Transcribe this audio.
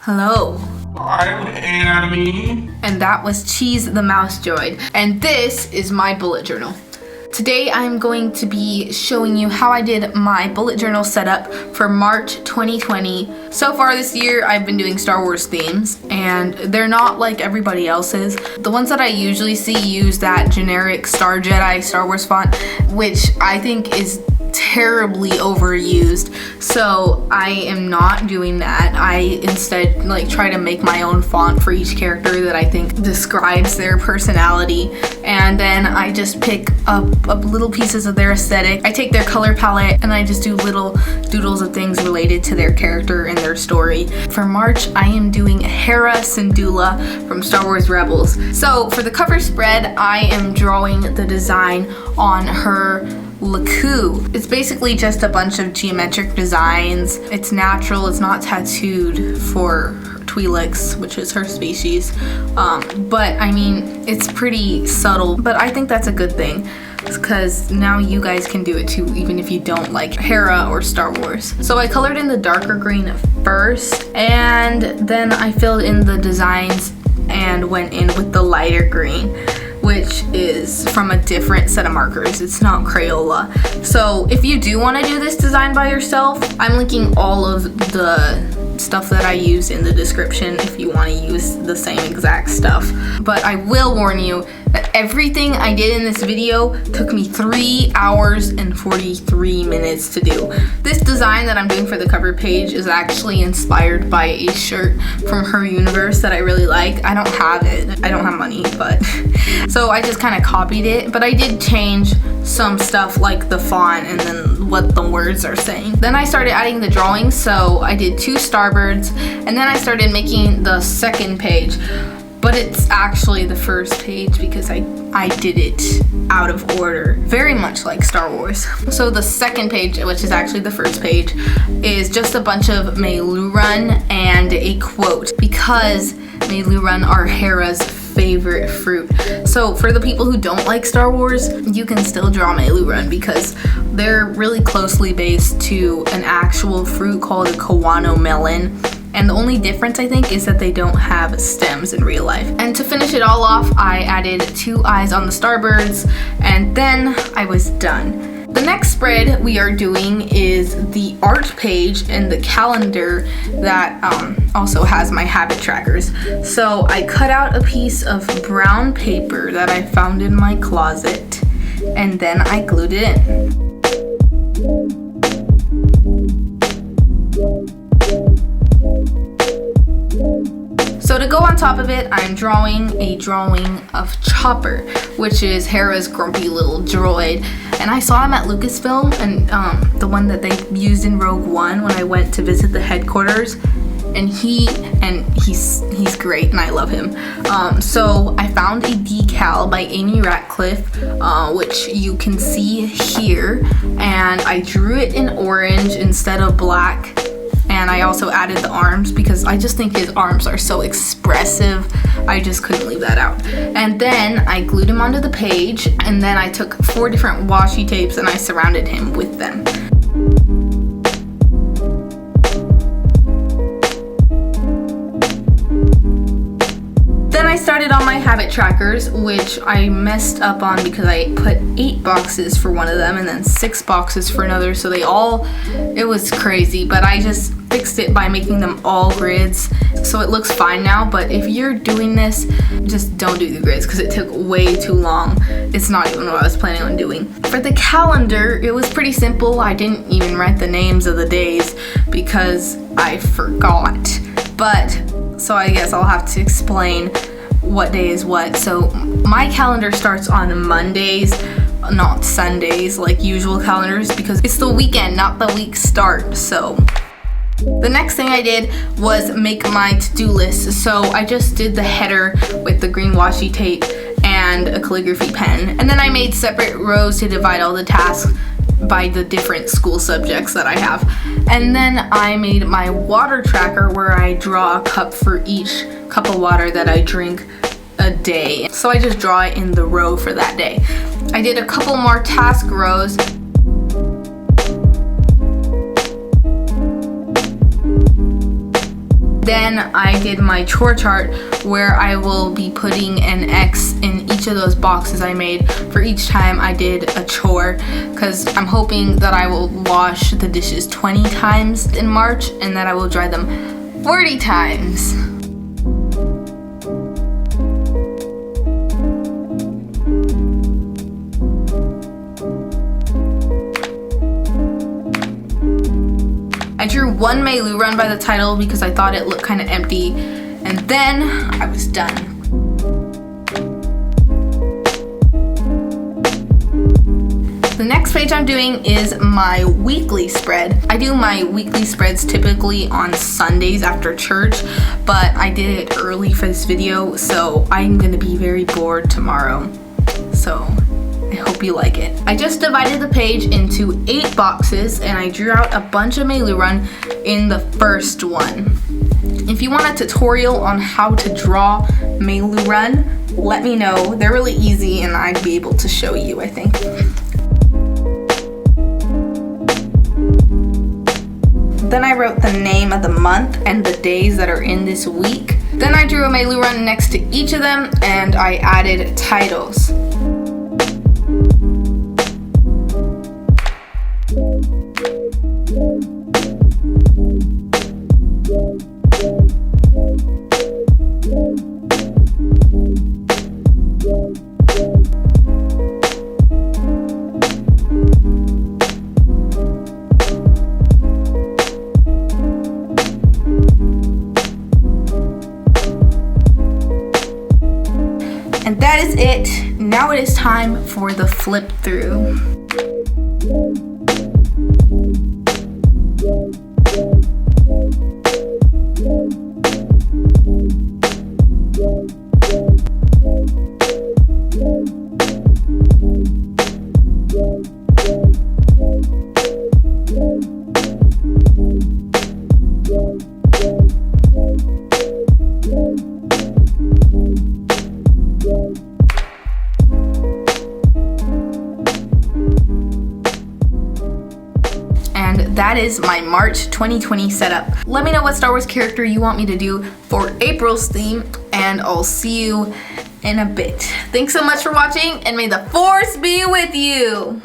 Hello. I'm Annie. And that was Cheese the Mouse Droid. And this is my bullet journal. Today I'm going to be showing you how I did my bullet journal setup for March 2020. So far this year I've been doing Star Wars themes and they're not like everybody else's. The ones that I usually see use that generic Star Jedi Star Wars font, which I think is terribly overused, so I am not doing that. I instead try to make my own font for each character that I think describes their personality, and then I just pick up little pieces of their aesthetic. I take their color palette and I just do little doodles of things related to their character and their story. For March, I am doing Hera Syndulla from Star Wars Rebels. So for the cover spread, I am drawing the design on her Laku. It's basically just a bunch of geometric designs. It's natural, it's not tattooed for Twi'leks, which is her species. But I mean, it's pretty subtle, but I think that's a good thing because now you guys can do it too, even if you don't like Hera or Star Wars. So I colored in the darker green first, and then I filled in the designs and went in with the lighter green, which is from a different set of markers. It's not Crayola. So if you do want to do this design by yourself, I'm linking all of the stuff that I use in the description if you want to use the same exact stuff. But I will warn you that everything I did in this video took me 3 hours and 43 minutes to do. This design that I'm doing for the cover page is actually inspired by a shirt from her universe that I really like. I don't have it. I don't have money, but so I just kind of copied it, but I did change some stuff like the font and then what the words are saying. Then I started adding the drawings, so I did 2 starbirds, and then I started making the second page, but it's actually the first page because I did it out of order, very much like Star Wars. So the second page, which is actually the first page, is just a bunch of Meeeeeeeeeeee and a quote, because Meeeeeeeeeee are Hera's favorite fruit. So for the people who don't like Star Wars, you can still draw Meeeeeeeeee because they're really closely based to an actual fruit called a Kawano melon. And the only difference, I think, is that they don't have stems in real life. And to finish it all off, I added 2 eyes on the starbirds, and then I was done. The next spread we are doing is the art page and the calendar that also has my habit trackers. So I cut out a piece of brown paper that I found in my closet, and then I glued it in. So to go on top of it, I'm drawing a drawing of Chopper, which is Hera's grumpy little droid. And I saw him at Lucasfilm, and the one that they used in Rogue One when I went to visit the headquarters. And he's great, and I love him. So I found a decal by Amy Ratcliffe, which you can see here, and I drew it in orange instead of black. And I also added the arms because I just think his arms are so expressive. I just couldn't leave that out. And then I glued him onto the page, and then I took 4 different washi tapes and I surrounded him with them. I started on my habit trackers, which I messed up on because I put 8 boxes for one of them and then 6 boxes for another, so it was crazy, but I just fixed it by making them all grids, so it looks fine now. But if you're doing this, just don't do the grids because it took way too long. It's not even what I was planning on doing. For the calendar, it was pretty simple. I didn't even write the names of the days because I forgot, so I guess I'll have to explain what day is what. So my calendar starts on Mondays, not Sundays like usual calendars, because it's the weekend, not the week start. So the next thing I did was make my to-do list. So I just did the header with the green washi tape and a calligraphy pen, and then I made separate rows to divide all the tasks by the different school subjects that I have. And then I made my water tracker where I draw a cup for each cup of water that I drink a day. So I just draw it in the row for that day. I did a couple more task rows. Then I did my chore chart where I will be putting an X in each of those boxes I made for each time I did a chore, because I'm hoping that I will wash the dishes 20 times in March and that I will dry them 40 times. I drew one Meilu run by the title because I thought it looked kind of empty, and then I was done. The next page I'm doing is my weekly spread. I do my weekly spreads typically on Sundays after church, but I did it early for this video, so I'm gonna be very bored tomorrow. So I hope you like it. I just divided the page into 8 boxes and I drew out a bunch of Meilu run in the first one. If you want a tutorial on how to draw Meilu run, let me know. They're really easy and I'd be able to show you, I think. Then I wrote the name of the month and the days that are in this week. Then I drew a Meilu run next to each of them and I added titles. And that is it. Now it is time for the flip through. That is my March 2020 setup. Let me know what Star Wars character you want me to do for April's theme, and I'll see you in a bit. Thanks so much for watching, and may the Force be with you!